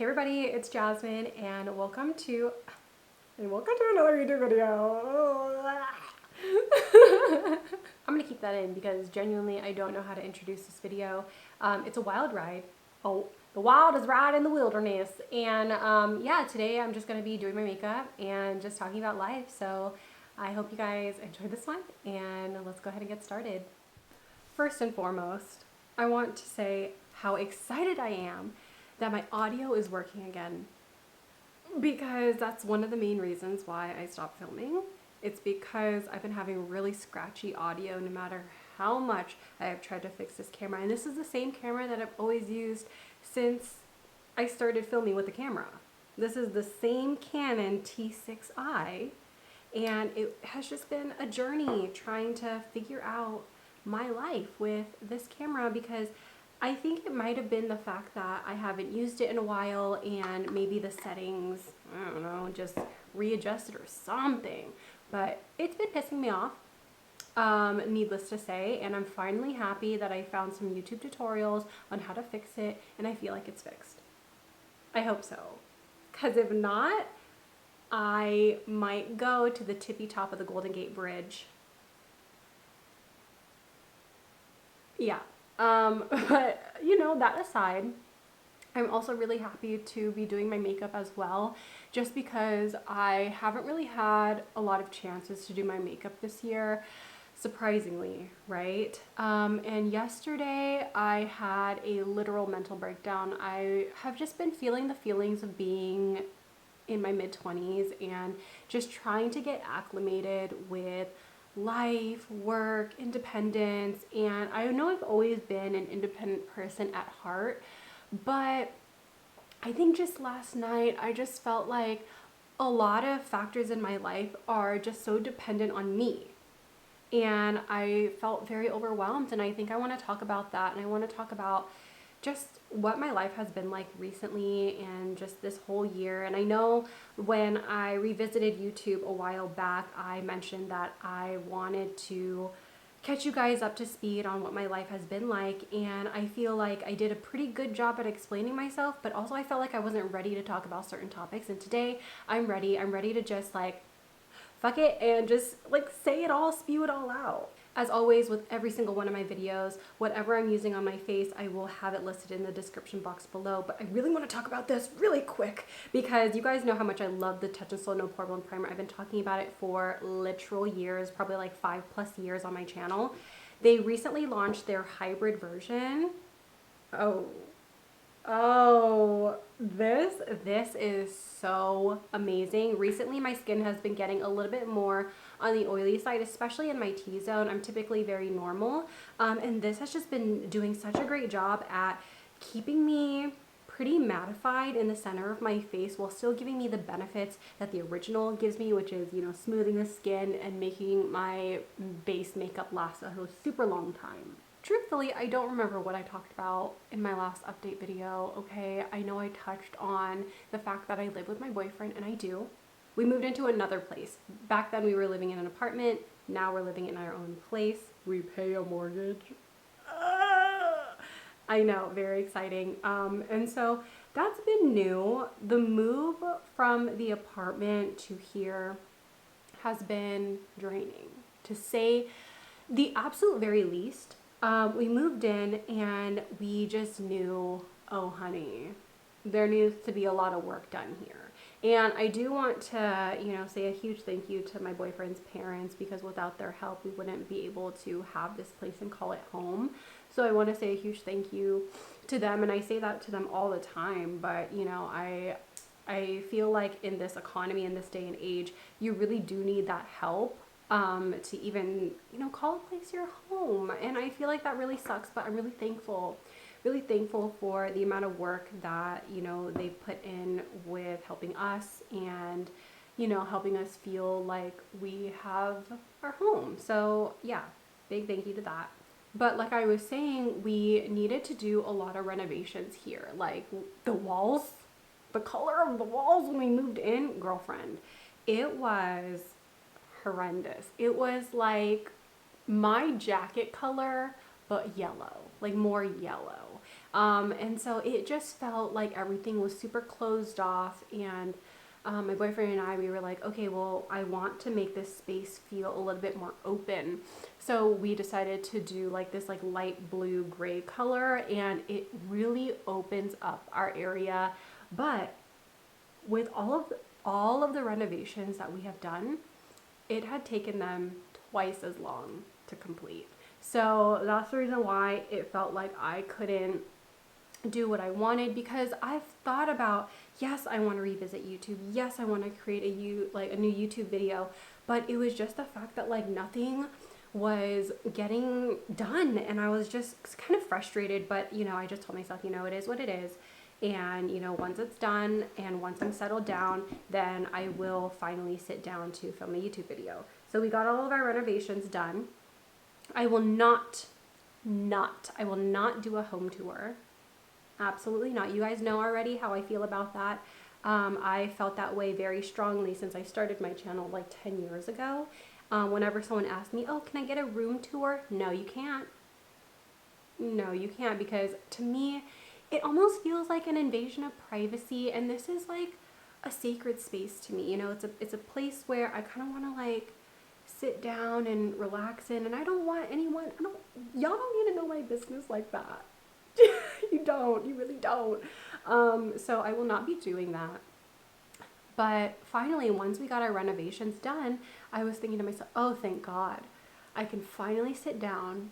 Hey everybody, it's Jasmine and welcome to another YouTube video. I'm gonna keep that in because genuinely I don't know how to introduce this video. It's a wild ride. Oh, the wildest ride in the wilderness. And yeah, today I'm just gonna be doing my makeup and just talking about life. So I hope you guys enjoy this one and let's go ahead and get started. First and foremost, I want to say how excited I am that my audio is working again, because that's one of the main reasons why I stopped filming. It's because I've been having really scratchy audio no matter how much I have tried to fix this camera. And this is the same camera that I've always used since I started filming with the camera. This is the same Canon T6i, and it has just been a journey trying to figure out my life with this camera, because I think it might have been the fact that I haven't used it in a while and maybe the settings, I don't know, just readjusted or something. But it's been pissing me off, needless to say, and I'm finally happy that I found some YouTube tutorials on how to fix it, and I feel like it's fixed. I hope so, because if not, I might go to the tippy top of the Golden Gate Bridge. Yeah. But you know, that aside, I'm also really happy to be doing my makeup as well, just because I haven't really had a lot of chances to do my makeup this year, surprisingly, right? And yesterday I had a literal mental breakdown. I have just been feeling the feelings of being in my mid-20s and just trying to get acclimated with life, work, independence. And I know I've always been an independent person at heart, but I think just last night I just felt like a lot of factors in my life are just so dependent on me. And I felt very overwhelmed, and I think I want to talk about that, and I want to talk about just what my life has been like recently and just this whole year. And I know when I revisited YouTube a while back, I mentioned that I wanted to catch you guys up to speed on what my life has been like, and I feel like I did a pretty good job at explaining myself, but also I felt like I wasn't ready to talk about certain topics. And today I'm ready to just like fuck it and just like say it all, spew it all out. As always, with every single one of my videos, whatever I'm using on my face, I will have it listed in the description box below. But I really want to talk about this really quick because you guys know how much I love the Touch and Slow No Poreblem primer. I've been talking about it for literal years, probably like 5+ years on my channel. They recently launched their hybrid version. This is so amazing. Recently, my skin has been getting a little bit more on the oily side, especially in my T-zone. I'm typically very normal, and this has just been doing such a great job at keeping me pretty mattified in the center of my face while still giving me the benefits that the original gives me, which is, you know, smoothing the skin and making my base makeup last a super long time. Truthfully, I don't remember what I talked about in my last update video, okay? I know I touched on the fact that I live with my boyfriend, and I do. We moved into another place. Back then we were living in an apartment. Now we're living in our own place. We pay a mortgage. I know, very exciting. And so that's been new. The move from the apartment to here has been draining, to say the absolute very least. We moved in and we just knew, oh honey, there needs to be a lot of work done here. And I do want to, you know, say a huge thank you to my boyfriend's parents, because without their help, we wouldn't be able to have this place and call it home. So I want to say a huge thank you to them. And I say that to them all the time, but you know, I feel like in this economy, in this day and age, you really do need that help. To even, you know, call a place your home. And I feel like that really sucks, but I'm really thankful for the amount of work that, you know, they've put in with helping us and, you know, helping us feel like we have our home. So yeah, big thank you to that. But like I was saying, we needed to do a lot of renovations here. Like the walls, the color of the walls when we moved in, girlfriend, it was horrendous. It was like my jacket color, but yellow, like more yellow. And so it just felt like everything was super closed off. And my boyfriend and I, we were like, okay, well, I want to make this space feel a little bit more open. So we decided to do like this like light blue gray color, and it really opens up our area. But with all of the renovations that we have done, it had taken them twice as long to complete. So that's the reason why it felt like I couldn't do what I wanted, because I've thought about, yes, I want to revisit YouTube. Yes, I want to create a new YouTube video, but it was just the fact that like nothing was getting done, and I was just kind of frustrated. But you know, I just told myself, you know, it is what it is. And you know, once it's done and once I'm settled down, then I will finally sit down to film a YouTube video. So we got all of our renovations done. I will not do a home tour. Absolutely not. You guys know already how I feel about that. I felt that way very strongly since I started my channel like 10 years ago. Whenever someone asked me, oh, can I get a room tour? No, you can't. No, you can't, because to me, it almost feels like an invasion of privacy. And this is like a sacred space to me. You know, it's a place where I kind of want to like sit down and relax in. And I don't want anyone, y'all don't need to know my business like that. You really don't. So I will not be doing that. But finally, once we got our renovations done, I was thinking to myself, oh, thank God, I can finally sit down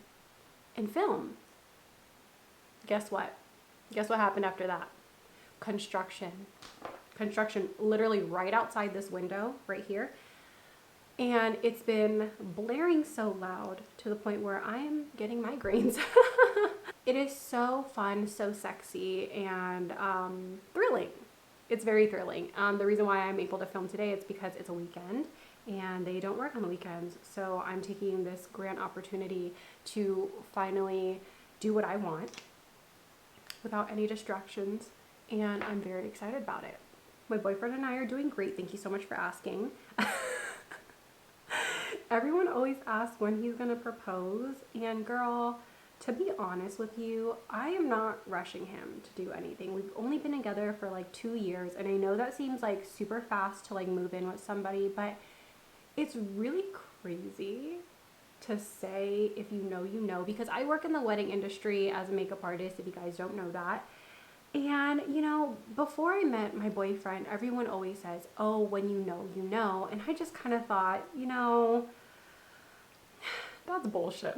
and film. Guess what? Guess what happened after that? Construction literally right outside this window right here. And it's been blaring so loud to the point where I am getting migraines. It is so fun, so sexy, and thrilling. It's very thrilling. The reason why I'm able to film today is because it's a weekend and they don't work on the weekends. So I'm taking this grand opportunity to finally do what I want without any distractions, and I'm very excited about it. My boyfriend and I are doing great. Thank you so much for asking. Everyone always asks when he's gonna propose, and girl, to be honest with you, I am not rushing him to do anything. We've only been together for like 2 years, and I know that seems like super fast to like move in with somebody, but it's really crazy to say if you know, you know, because I work in the wedding industry as a makeup artist, if you guys don't know that. And, you know, before I met my boyfriend, everyone always says, oh, when you know, you know. And I just kind of thought, you know, that's bullshit.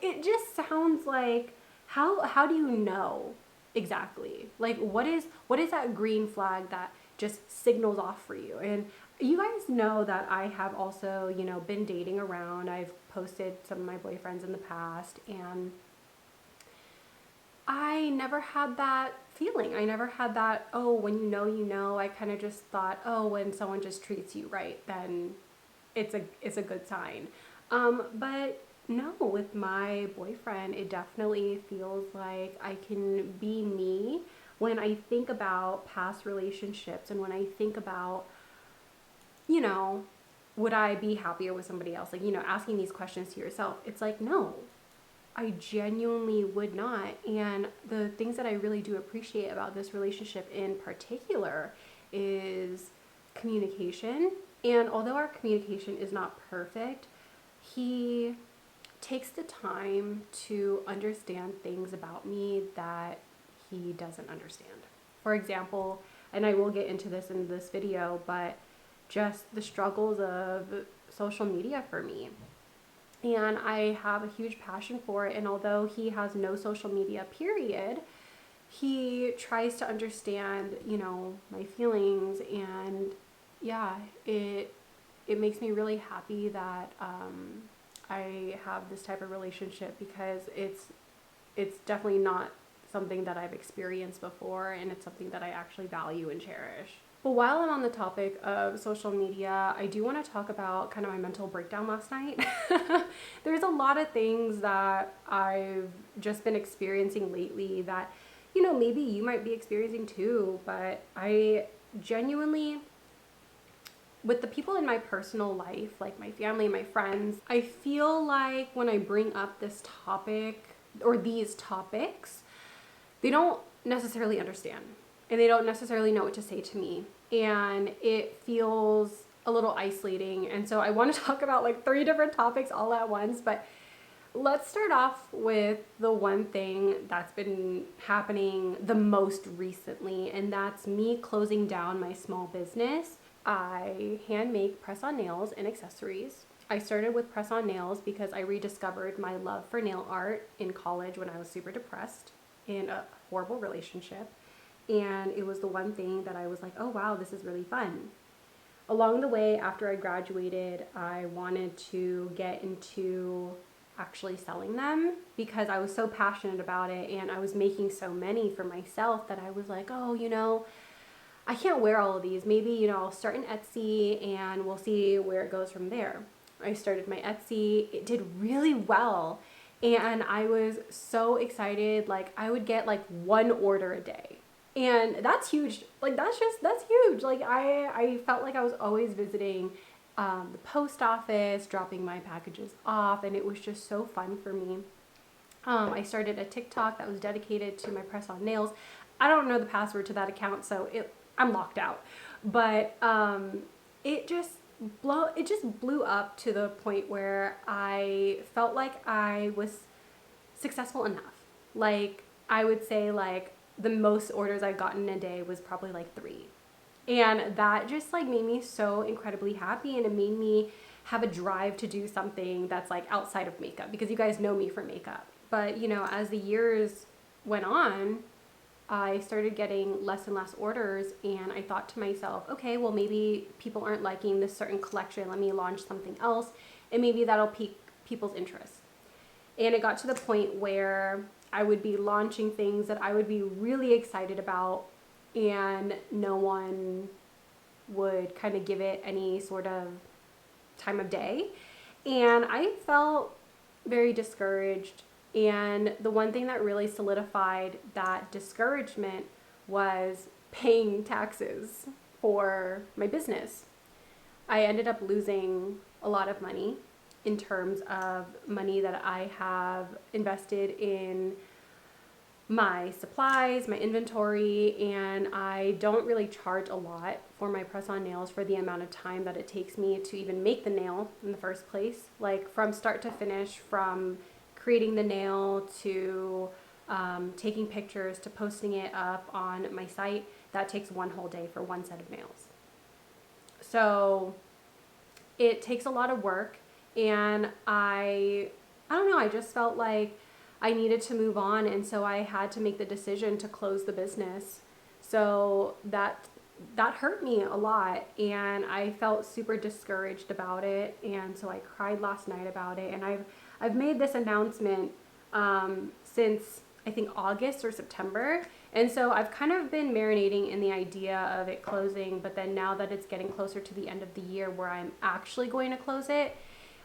It just sounds like, how do you know exactly? Like, what is that green flag that just signals off for you? And you guys know that I have also, you know, been dating around. I've posted some of my boyfriends in the past, and I never had that feeling. I never had that, oh, when you know, you know. I kind of just thought, oh, when someone just treats you right, then it's a good sign. But no, with my boyfriend, it definitely feels like I can be me. When I think about past relationships and when I think about, you know, would I be happier with somebody else? Like, you know, asking these questions to yourself, it's like, no, I genuinely would not. And the things that I really do appreciate about this relationship in particular is communication. And although our communication is not perfect, he takes the time to understand things about me that he doesn't understand. For example, and I will get into this in this video, but just the struggles of social media for me. And I have a huge passion for it. And although he has no social media, period, he tries to understand, you know, my feelings. And yeah, it makes me really happy that I have this type of relationship, because it's definitely not something that I've experienced before, and it's something that I actually value and cherish. But while I'm on the topic of social media, I do want to talk about kind of my mental breakdown last night. There's a lot of things that I've just been experiencing lately that, you know, maybe you might be experiencing too, but I genuinely, with the people in my personal life, like my family, my friends, I feel like when I bring up this topic, or these topics, they don't necessarily understand, and they don't necessarily know what to say to me, and it feels a little isolating. And so I want to talk about like 3 different topics all at once, but let's start off with the one thing that's been happening the most recently, and that's me closing down my small business. I hand make press-on nails and accessories. I started with press-on nails because I rediscovered my love for nail art in college when I was super depressed in a horrible relationship. And it was the one thing that I was like, oh wow, this is really fun. Along the way, after I graduated, I wanted to get into actually selling them because I was so passionate about it, and I was making so many for myself that I was like, oh, I can't wear all of these. Maybe, I'll start an Etsy and we'll see where it goes from there. I started my Etsy. It did really well. And I was so excited. Like, I would get like 1 order a day. And that's huge. Like, that's huge. Like, I felt like I was always visiting the post office, dropping my packages off, and it was just so fun for me. I started a TikTok that was dedicated to my press-on nails. I don't know the password to that account, so I'm locked out. But it just blew up to the point where I felt like I was successful enough. Like, I would say like the most orders I've gotten a day was probably like 3. And that just like made me so incredibly happy, and it made me have a drive to do something that's like outside of makeup, because you guys know me for makeup. But as the years went on, I started getting less and less orders, and I thought to myself, okay, well, maybe people aren't liking this certain collection. Let me launch something else, and maybe that'll pique people's interest. And it got to the point where I would be launching things that I would be really excited about, and no one would kind of give it any sort of time of day. And I felt very discouraged. And the one thing that really solidified that discouragement was paying taxes for my business. I ended up losing a lot of money in terms of money that I have invested in my supplies, my inventory, and I don't really charge a lot for my press-on nails for the amount of time that it takes me to even make the nail in the first place. Like, from start to finish, from creating the nail to taking pictures to posting it up on my site, that takes 1 whole day for 1 set of nails. So it takes a lot of work, and I don't know, I just felt like I needed to move on, and so I had to make the decision to close the business. So that hurt me a lot, and I felt super discouraged about it, and so I cried last night about it. And I've made this announcement since I think August or September, and so I've kind of been marinating in the idea of it closing. But then now that it's getting closer to the end of the year where I'm actually going to close it,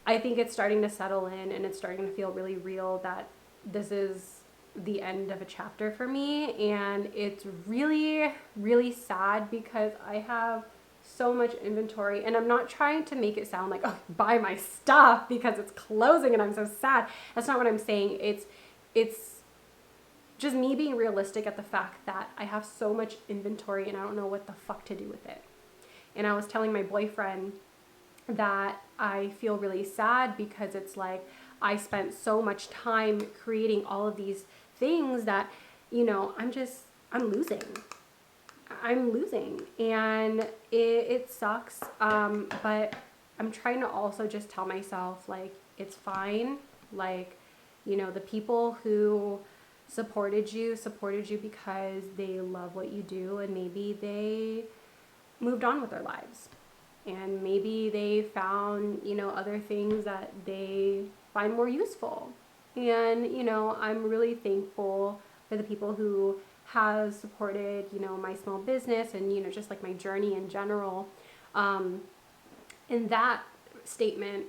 I think it's starting to settle in, and it's starting to feel really real that this is the end of a chapter for me. And it's really, really sad because I have so much inventory, and I'm not trying to make it sound like, oh, buy my stuff because it's closing and I'm so sad. That's not what I'm saying. It's just me being realistic at the fact that I have so much inventory and I don't know what the fuck to do with it. And I was telling my boyfriend that I feel really sad because it's like I spent so much time creating all of these things that, I'm losing, and it sucks. But I'm trying to also just tell myself, like, it's fine. Like, the people who supported you because they love what you do, and maybe they moved on with their lives, and maybe they found, other things that they find more useful. And, I'm really thankful for the people who have supported, my small business and, just like my journey in general. And that statement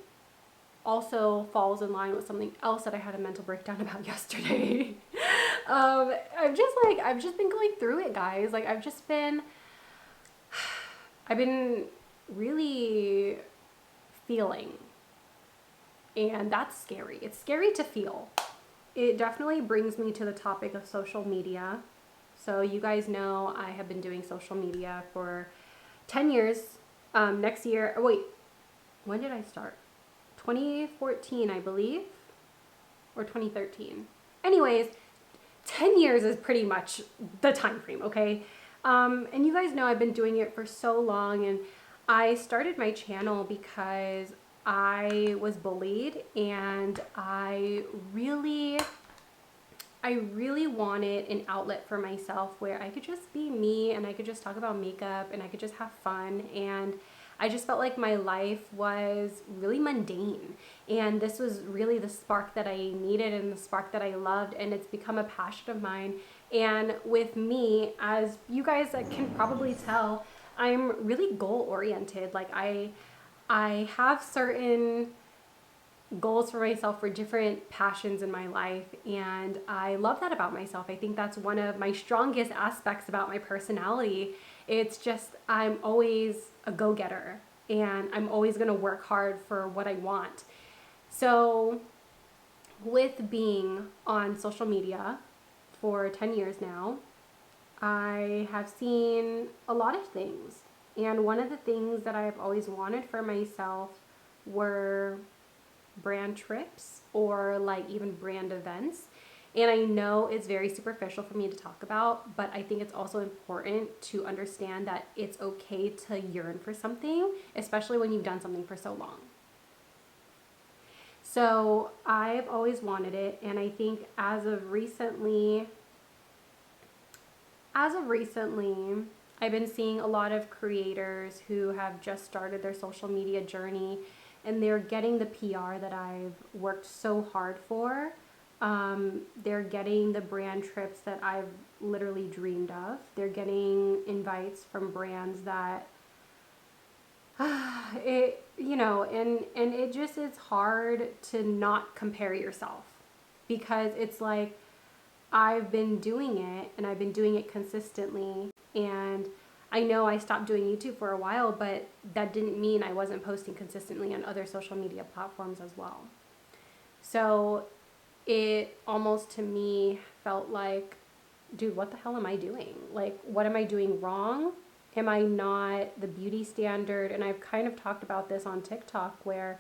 also falls in line with something else that I had a mental breakdown about yesterday. I've just been going through it, guys. Like, I've been really feeling, and that's scary. It's scary to feel. it definitely brings me to the topic of social media. So you guys know I have been doing social media for 10 years. Next year, oh wait, when did I start? 2014, I believe, or 2013. Anyways, 10 years is pretty much the time frame, okay? And you guys know I've been doing it for so long, and I started my channel because I was bullied, and I really wanted an outlet for myself where I could just be me, and I could just talk about makeup, and I could just have fun. And I just felt like my life was really mundane, and this was really the spark that I needed and the spark that I loved, and it's become a passion of mine. And with me, as you guys can probably tell, I'm really goal oriented. Like I have certain goals for myself for different passions in my life, and I love that about myself. I think that's one of my strongest aspects about my personality. It's just I'm always a go-getter, and I'm always going to work hard for what I want. So with being on social media for 10 years now, I have seen a lot of things, and one of the things that I've always wanted for myself were brand trips or like even brand events. And I know it's very superficial for me to talk about, but I think it's also important to understand that it's okay to yearn for something, especially when you've done something for so long. So I've always wanted it, and I think as of recently, I've been seeing a lot of creators who have just started their social media journey, and they're getting the PR that I've worked so hard for. They're getting the brand trips that I've literally dreamed of. They're getting invites from brands that, and it just is hard to not compare yourself, because it's like I've been doing it, and I've been doing it consistently, and I know I stopped doing YouTube for a while, but that didn't mean I wasn't posting consistently on other social media platforms as well. So it almost to me felt like, dude, what the hell am I doing? Like, what am I doing wrong? Am I not the beauty standard? And I've kind of talked about this on TikTok, where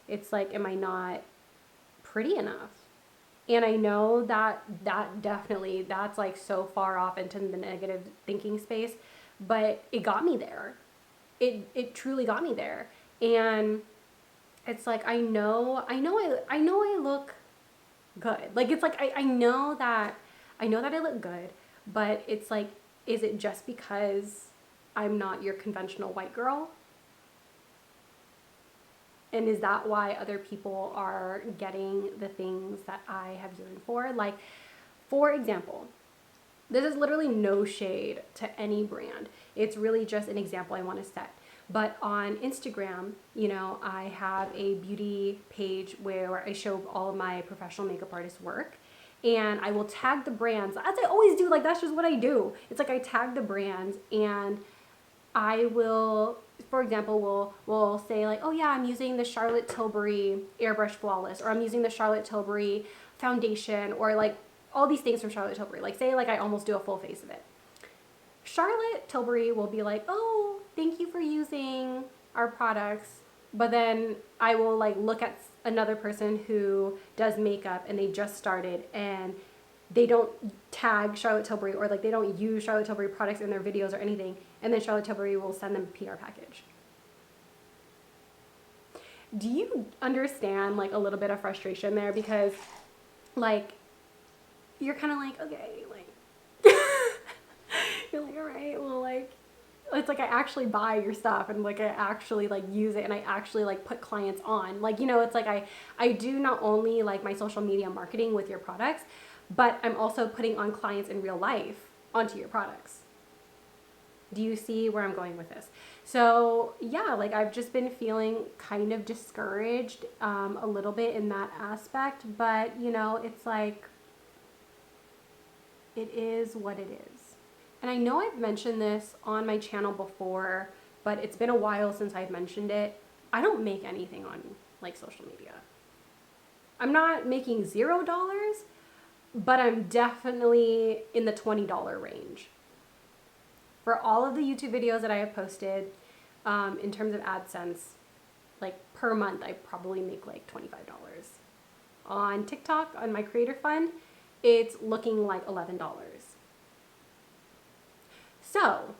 it's like, am I not pretty enough? And I know that definitely, that's like so far off into the negative thinking space, but it got me there. It truly got me there. And it's like, I know I look good. Like, it's like, I know that I look good, but it's like, is it just because I'm not your conventional white girl? And is that why other people are getting the things that I have yearned for? Like, for example, this is literally no shade to any brand. It's really just an example I want to set. But on Instagram, I have a beauty page where I show all of my professional makeup artist work. And I will tag the brands, as I always do. Like, that's just what I do. It's like I tag the brands, and I will, for example, will say like, oh yeah, I'm using the Charlotte Tilbury Airbrush Flawless, or I'm using the Charlotte Tilbury foundation, or like all these things from Charlotte Tilbury. Like, say like I almost do a full face of it. Charlotte Tilbury will be like, oh, thank you for using our products. But then I will like look at another person who does makeup, and they just started, and they don't tag Charlotte Tilbury, or like they don't use Charlotte Tilbury products in their videos or anything, and then Charlotte Tilbury will send them a PR package. Do you understand like a little bit of frustration there? Because like, you're kind of like, okay, like you're like, all right, well, like, it's like I actually buy your stuff, and like I actually like use it, and I actually like put clients on. Like, it's like I do not only like my social media marketing with your products, but I'm also putting on clients in real life onto your products. Do you see where I'm going with this? So yeah, like I've just been feeling kind of discouraged a little bit in that aspect, but it's like, it is what it is. And I know I've mentioned this on my channel before, but it's been a while since I've mentioned it. I don't make anything on like social media. I'm not making $0, but I'm definitely in the $20 range. For all of the YouTube videos that I have posted, in terms of AdSense, like per month, I probably make like $25. On TikTok, on my creator fund, it's looking like $11. So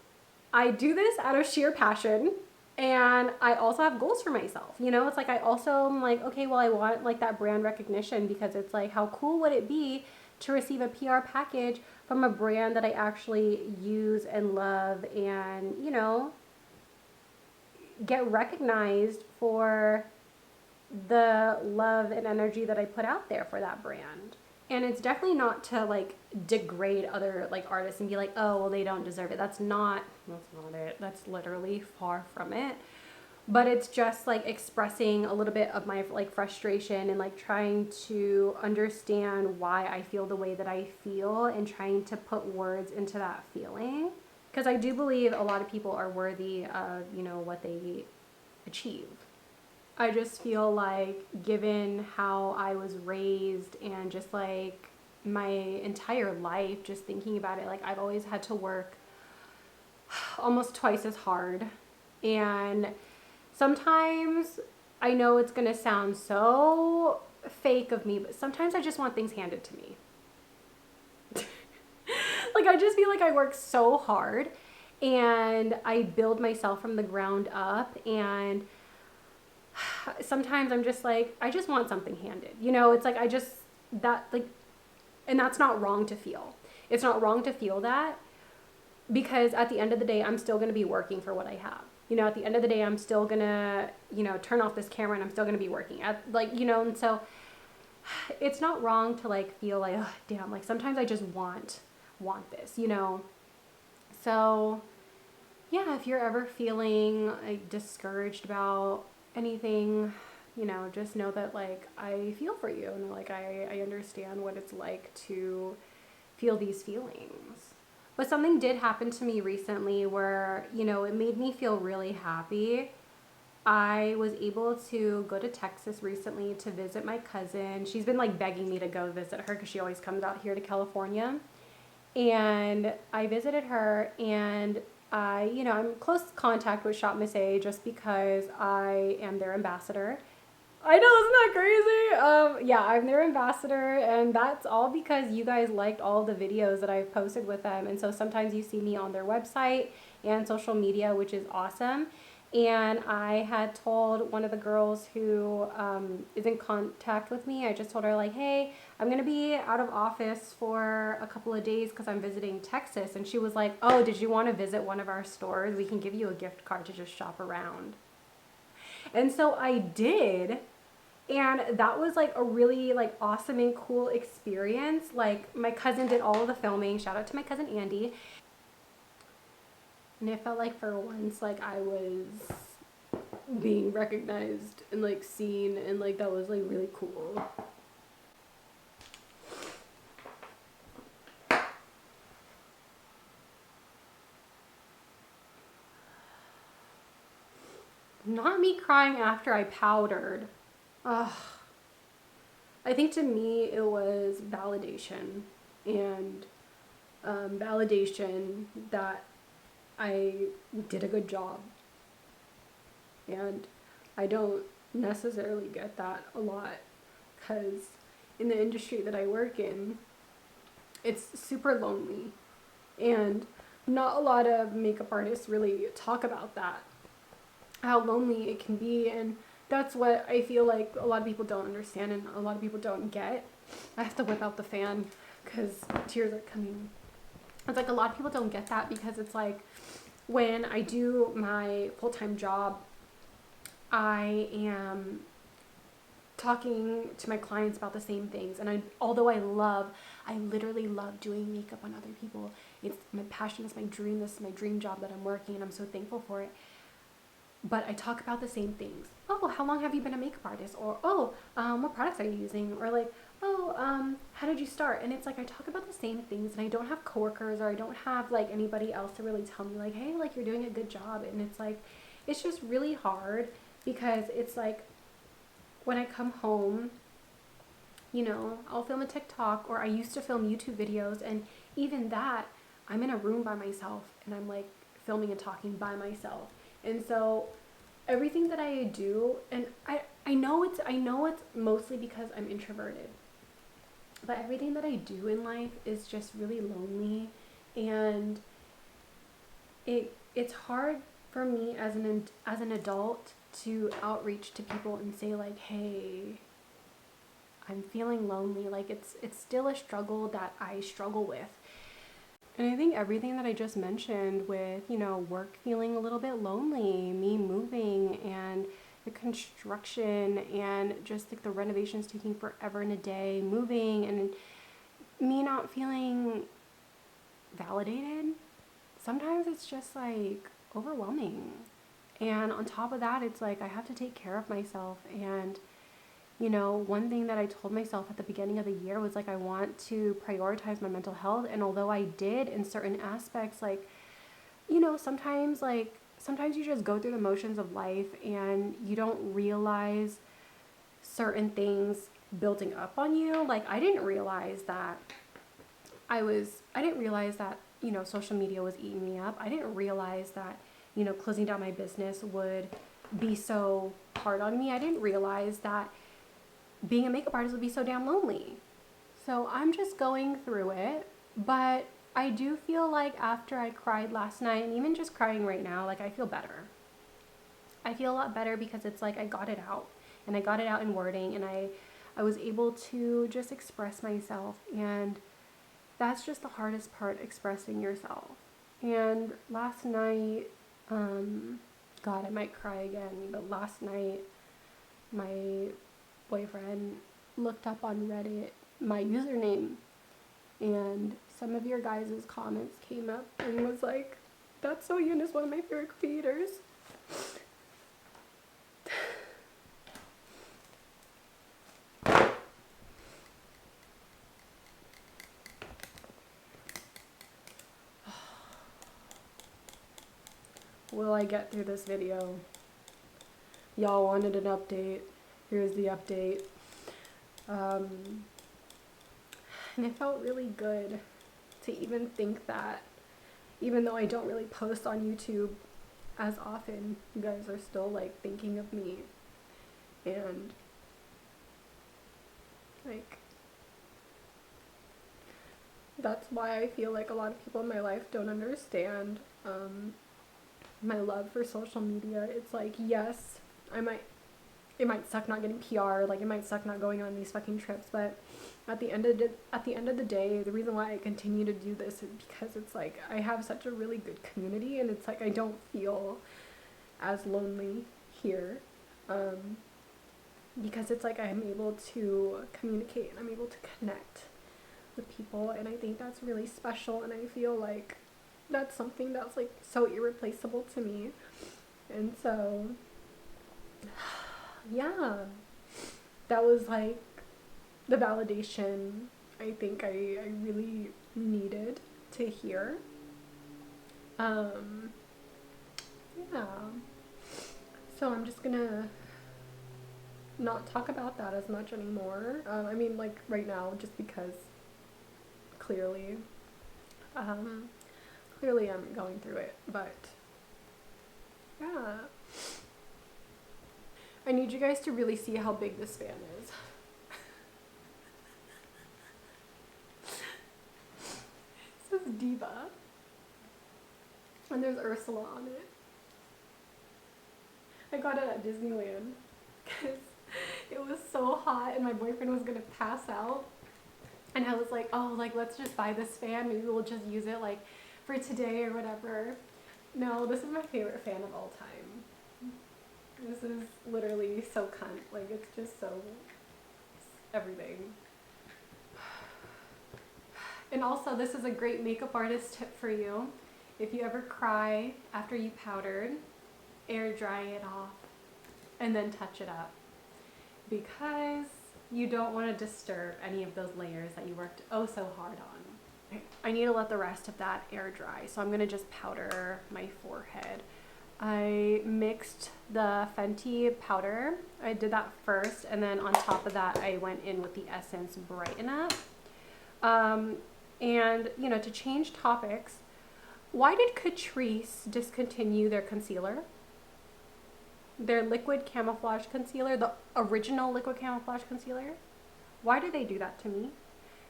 I do this out of sheer passion. And I also have goals for myself. You know, it's like I also am like, okay, well, I want like that brand recognition, because it's like, how cool would it be to receive a PR package from a brand that I actually use and love, and, you know, get recognized for the love and energy that I put out there for that brand. And it's definitely not to like degrade other like artists and be like, oh, well, they don't deserve it. That's not it. That's literally far from it. But it's just like expressing a little bit of my like frustration and like trying to understand why I feel the way that I feel, and trying to put words into that feeling. Because I do believe a lot of people are worthy of, you know, what they achieve. I just feel like, given how I was raised and just like my entire life, just thinking about it, like I've always had to work almost twice as hard. And sometimes I know it's going to sound so fake of me, but sometimes I just want things handed to me. Like, I just feel like I work so hard and I build myself from the ground up, and sometimes I'm just like, I just want something handed. You know, it's like that, like, and that's not wrong to feel. It's not wrong to feel that, because at the end of the day, I'm still going to be working for what I have. You know, at the end of the day, I'm still going to, you know, turn off this camera and I'm still going to be working at, like, you know, and so it's not wrong to like feel like, oh, damn, like sometimes I just want this, you know? So yeah, if you're ever feeling like discouraged about anything, you know, just know that like I feel for you, and like I understand what it's like to feel these feelings. But something did happen to me recently where, you know, it made me feel really happy. I was able to go to Texas recently to visit my cousin. She's been like begging me to go visit her because she always comes out here to California. And I visited her, and you know, I'm in close contact with Shop Miss A just because I am their ambassador. I know, isn't that crazy? Yeah, I'm their ambassador, and that's all because you guys liked all the videos that I've posted with them. And so sometimes you see me on their website and social media, which is awesome. And I had told one of the girls who is in contact with me, I just told her like, hey, I'm going to be out of office for a couple of days because I'm visiting Texas. And she was like, oh, did you want to visit one of our stores? We can give you a gift card to just shop around. And so I did. And that was like a really like awesome and cool experience. Like, my cousin did all of the filming. Shout out to my cousin Andy. And it felt like for once, like I was being recognized and like seen, and like that was like really cool. Not me crying after I powdered. Ugh. I think to me it was validation, and validation that I did a good job. And I don't necessarily get that a lot, because in the industry that I work in, it's super lonely, and not a lot of makeup artists really talk about that, how lonely it can be. And that's what I feel like a lot of people don't understand and a lot of people don't get. I have to whip out the fan because tears are coming. It's like a lot of people don't get that, because it's like when I do my full-time job, I am talking to my clients about the same things. And although I literally love doing makeup on other people. It's my passion, it's my dream, this is my dream job that I'm working, and I'm so thankful for it. But I talk about the same things. Oh, how long have you been a makeup artist? Or, oh, what products are you using? Or like, oh, how did you start? And it's like I talk about the same things, and I don't have coworkers, or I don't have like anybody else to really tell me like, hey, like you're doing a good job. And it's like, it's just really hard, because it's like when I come home you know, I'll film a TikTok, or I used to film YouTube videos, and even that, I'm in a room by myself and I'm like filming and talking by myself. And so everything that I do, and I know it's mostly because I'm introverted, but everything that I do in life is just really lonely, and it's hard for me as an adult to outreach to people and say like, hey, I'm feeling lonely. Like it's still a struggle that I struggle with. And I think everything that I just mentioned with, you know, work feeling a little bit lonely, me moving, and the construction, and just like the renovations taking forever and a day, moving, and me not feeling validated, sometimes it's just like overwhelming. And on top of that, it's like I have to take care of myself. And you know, one thing that I told myself at the beginning of the year was like, I want to prioritize my mental health. And although I did in certain aspects, like, you know, sometimes you just go through the motions of life and you don't realize certain things building up on you. Like I didn't realize that, you know, social media was eating me up. I didn't realize that, you know, closing down my business would be so hard on me. I didn't realize that being a makeup artist would be so damn lonely. So I'm just going through it, but I do feel like after I cried last night, and even just crying right now, like I feel better. I feel a lot better because it's like I got it out, and I got it out in wording, and I was able to just express myself, and that's just the hardest part, expressing yourself. And last night, God, I might cry again, but last night my boyfriend looked up on Reddit my username, and some of your guys' comments came up and was like, that's so Eunice, one of my favorite creators. Will I get through this video? Y'all wanted an update. Here's the update. And it felt really good to even think that, even though I don't really post on YouTube as often, you guys are still like thinking of me. And like, that's why I feel like a lot of people in my life don't understand my love for social media. It's like, yes, it might suck not getting PR, like it might suck not going on these fucking trips, but at the end of the day, the reason why I continue to do this is because it's like I have such a really good community, and it's like I don't feel as lonely here, because it's like I'm able to communicate and I'm able to connect with people, and I think that's really special, and I feel like that's something that's like so irreplaceable to me. And so yeah, that was like the validation I think I really needed to hear. Yeah, so I'm just gonna not talk about that as much anymore. I mean, like right now, just because clearly I'm going through it, but yeah. I need you guys to really see how big this fan is. This is Diva. And there's Ursula on it. I got it at Disneyland because it was so hot and my boyfriend was gonna pass out. And I was like, oh, like let's just buy this fan. Maybe we'll just use it like for today or whatever. No, this is my favorite fan of all time. This is literally so cunt. Like, it's just so everything. And also, this is a great makeup artist tip for you. If you ever cry after you powdered, air dry it off and then touch it up, because you don't want to disturb any of those layers that you worked oh so hard on. I need to let the rest of that air dry, so I'm going to just powder my forehead I mixed the Fenty powder. I did that first, and then on top of that, I went in with the Essence Brighten Up. And, you know, to change topics, why did Catrice discontinue their concealer? Their liquid camouflage concealer, the original liquid camouflage concealer? Why did they do that to me?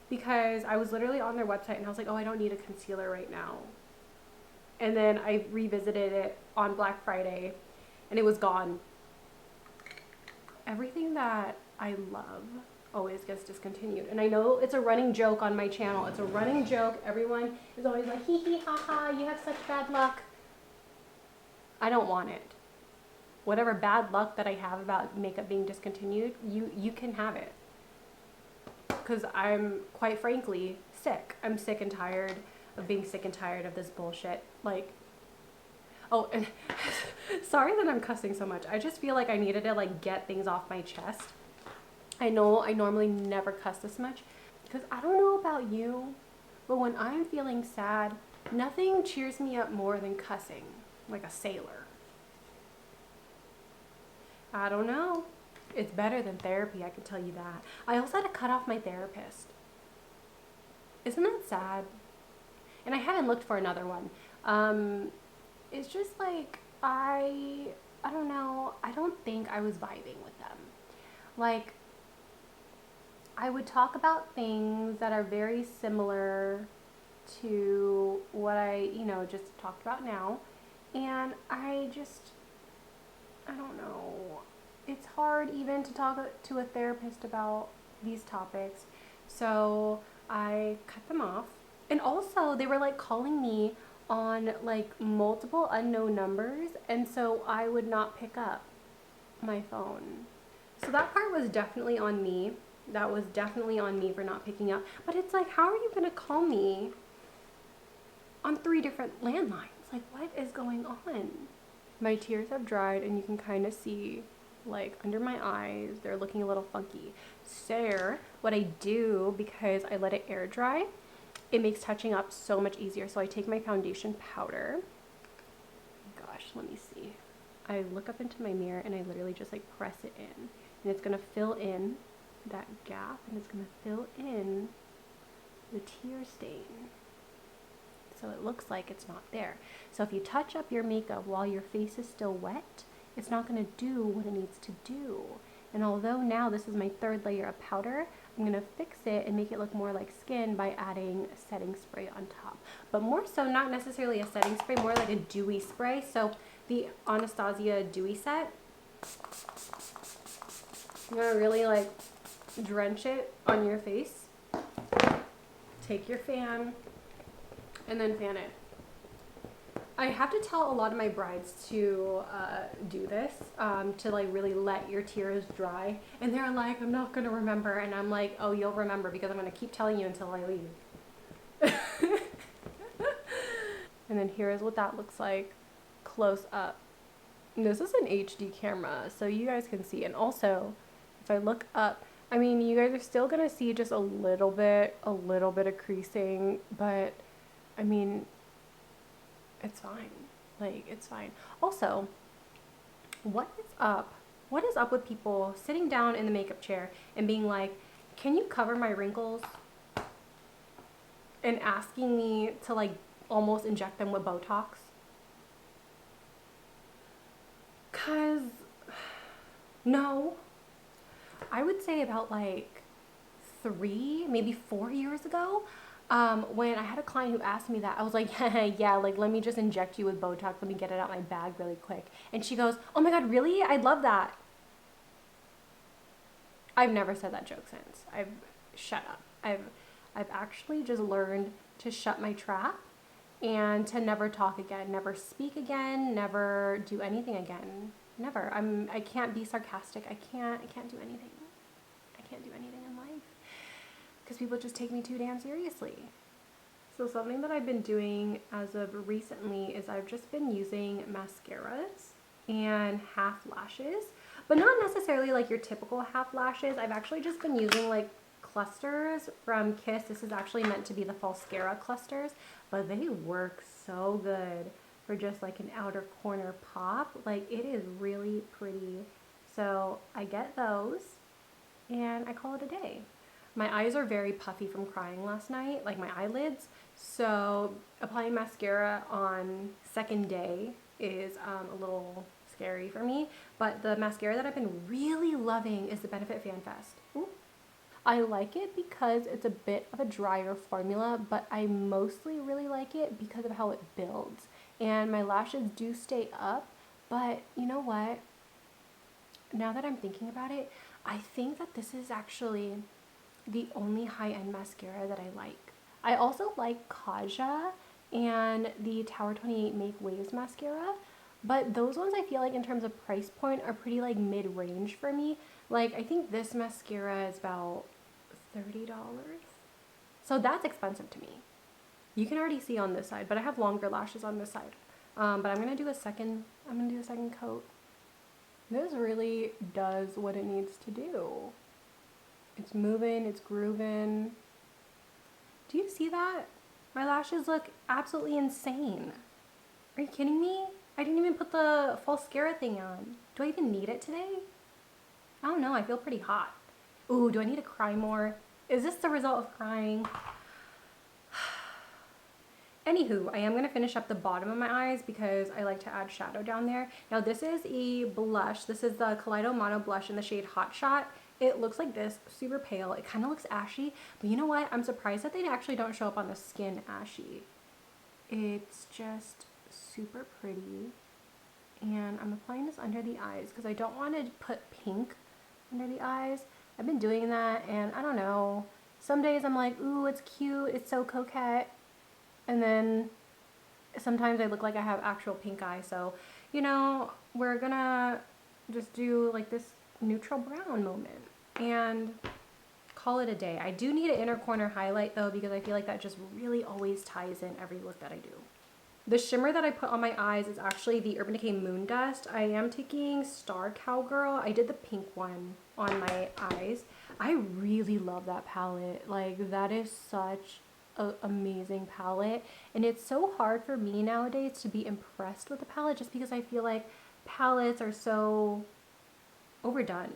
Because I was literally on their website and I was like, oh, I don't need a concealer right now. And then I revisited it on Black Friday and it was gone. Everything that I love always gets discontinued. And I know it's a running joke on my channel. It's a running joke. Everyone is always like, hee hee ha ha, you have such bad luck. I don't want it. Whatever bad luck that I have about makeup being discontinued, you can have it. Because I'm, quite frankly, sick. I'm sick and tired of being sick and tired of this bullshit. Like, oh, and sorry that I'm cussing so much. I just feel like I needed to like get things off my chest. I know I normally never cuss this much because I don't know about you, but when I'm feeling sad, nothing cheers me up more than cussing like a sailor. I don't know. It's better than therapy, I can tell you that. I also had to cut off my therapist. Isn't that sad? And I haven't looked for another one. It's just like, I don't know. I don't think I was vibing with them. Like, I would talk about things that are very similar to what I, you know, just talked about now. And I don't know. It's hard even to talk to a therapist about these topics. So I cut them off. And also they were like calling me on like multiple unknown numbers. And so I would not pick up my phone. So that part was definitely on me. That was definitely on me for not picking up. But it's like, how are you going to call me on 3 different landlines? Like, what is going on? My tears have dried and you can kind of see like under my eyes, they're looking a little funky. So what I do, because I let it air dry, it makes touching up so much easier. So I take my foundation powder. Gosh, let me see. I look up into my mirror and I literally just like press it in. And it's going to fill in that gap and it's going to fill in the tear stain. So it looks like it's not there. So if you touch up your makeup while your face is still wet, it's not going to do what it needs to do. And although now this is my 3rd layer of powder, I'm going to fix it and make it look more like skin by adding a setting spray on top. But more so, not necessarily a setting spray, more like a dewy spray. So the Anastasia Dewy Set, I'm going to really like drench it on your face. Take your fan and then fan it. I have to tell a lot of my brides to do this, to like really let your tears dry. And they're like, I'm not going to remember. And I'm like, oh, you'll remember because I'm going to keep telling you until I leave. And then here is what that looks like close up. And this is an HD camera, so you guys can see. And also, if I look up, I mean, you guys are still going to see just a little bit of creasing, but I mean, it's fine. Like, it's fine. Also, what is up? What is up with people sitting down in the makeup chair and being like, can you cover my wrinkles? And asking me to like almost inject them with Botox? Cause no, I would say about like 3, maybe 4 years ago, when I had a client who asked me that, I was like, yeah, like, let me just inject you with Botox. Let me get it out my bag really quick. And she goes, oh my God, really? I'd love that. I've never said that joke since. I've shut up. I've actually just learned to shut my trap and to never talk again, never speak again, never do anything again. Never. I can't be sarcastic. I can't do anything. I can't do anything in life. Because people just take me too damn seriously. So something that I've been doing as of recently is I've just been using mascaras and half lashes, but not necessarily like your typical half lashes. I've actually just been using like clusters from Kiss. This is actually meant to be the Falscara clusters, but they work so good for just like an outer corner pop. Like, it is really pretty. So I get those and I call it a day. My eyes are very puffy from crying last night, like my eyelids. So applying mascara on second day is a little scary for me. But the mascara that I've been really loving is the Benefit Fan Fest. Ooh. I like it because it's a bit of a drier formula, but I mostly really like it because of how it builds. And my lashes do stay up, but you know what? Now that I'm thinking about it, I think that this is actually the only high-end mascara that I like. I also like Kaja and the Tower 28 Make Waves mascara, but those ones I feel like in terms of price point are pretty like mid-range for me. Like, I think this mascara is about $30. So that's expensive to me. You can already see on this side, but I have longer lashes on this side. But I'm gonna do a second coat. This really does what it needs to do. It's moving, it's grooving. Do you see that? My lashes look absolutely insane. Are you kidding me? I didn't even put the false mascara thing on. Do I even need it today? I don't know, I feel pretty hot. Ooh, do I need to cry more? Is this the result of crying? Anywho, I am going to finish up the bottom of my eyes because I like to add shadow down there. Now this is a blush. This is the Kaleido Mono Blush in the shade Hot Shot. It looks like this, super pale. It kind of looks ashy, but you know what? I'm surprised that they actually don't show up on the skin ashy. It's just super pretty. And I'm applying this under the eyes because I don't want to put pink under the eyes. I've been doing that and I don't know. Some days I'm like, ooh, it's cute. It's so coquette. And then sometimes I look like I have actual pink eye. So, you know, we're gonna just do like this neutral brown moment and call it a day. I do need an inner corner highlight though, because I feel like that just really always ties in every look that I do. The shimmer that I put on my eyes is actually the Urban Decay Moon Dust. I am taking Star Cowgirl. I did the pink one on my eyes. I really love that palette. Like, that is such an amazing palette. And it's so hard for me nowadays to be impressed with the palette just because I feel like palettes are so overdone.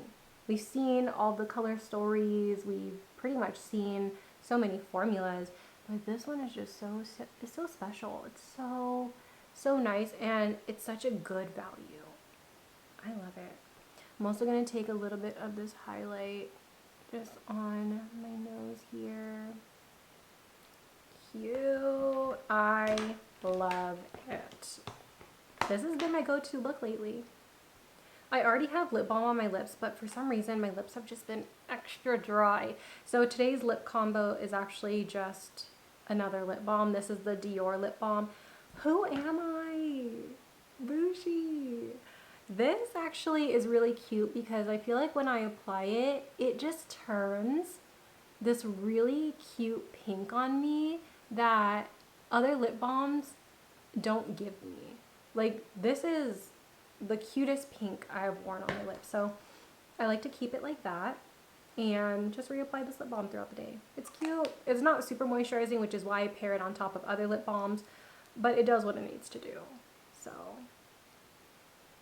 We've seen all the color stories. We've pretty much seen so many formulas. But this one is just it's so special. It's so nice and it's such a good value. I love it. I'm also going to take a little bit of this highlight just on my nose here. Cute. I love it. This has been my go-to look lately. I already have lip balm on my lips, but for some reason my lips have just been extra dry. So today's lip combo is actually just another lip balm. This is the Dior lip balm. Who am I? Bougie. This actually is really cute because I feel like when I apply it, it just turns this really cute pink on me that other lip balms don't give me. Like, this is the cutest pink I have worn on my lips. So I like to keep it like that and just reapply this lip balm throughout the day. It's cute. It's not super moisturizing, which is why I pair it on top of other lip balms, but it does what it needs to do. So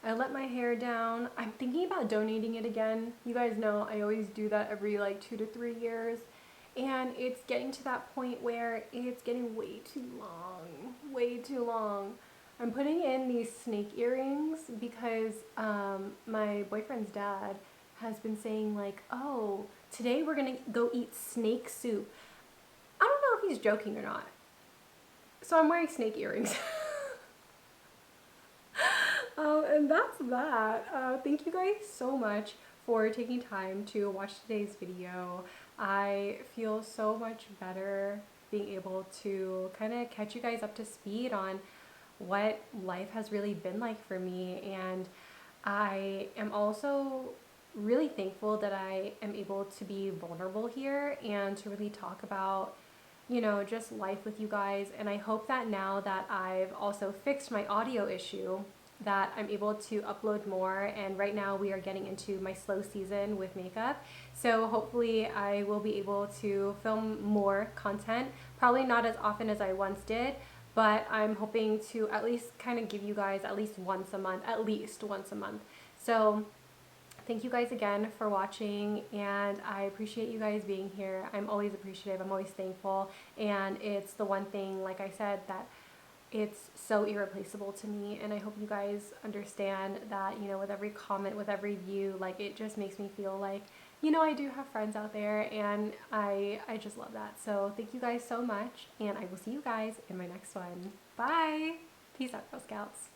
I let my hair down. I'm thinking about donating it again. You guys know I always do that every like 2 to 3 years. And it's getting to that point where it's getting way too long. Way too long. I'm putting in these snake earrings because my boyfriend's dad has been saying like, oh, today we're gonna go eat snake soup. I don't know if he's joking or not. So I'm wearing snake earrings. And that's that. Thank you guys so much for taking time to watch today's video. I feel so much better being able to kind of catch you guys up to speed on what life has really been like for me. And I am also really thankful that I am able to be vulnerable here and to really talk about, you know, just life with you guys. And I hope that now that I've also fixed my audio issue, that I'm able to upload more. And right now we are getting into my slow season with makeup. So hopefully I will be able to film more content, probably not as often as I once did, but I'm hoping to at least kind of give you guys at least once a month, So thank you guys again for watching, and I appreciate you guys being here. I'm always appreciative, I'm always thankful, and it's the one thing, like I said, that it's so irreplaceable to me, and I hope you guys understand that, you know, with every comment, with every view, like, it just makes me feel like, you know, I do have friends out there, and I just love that. So thank you guys so much, and I will see you guys in my next one. Bye! Peace out, Girl Scouts.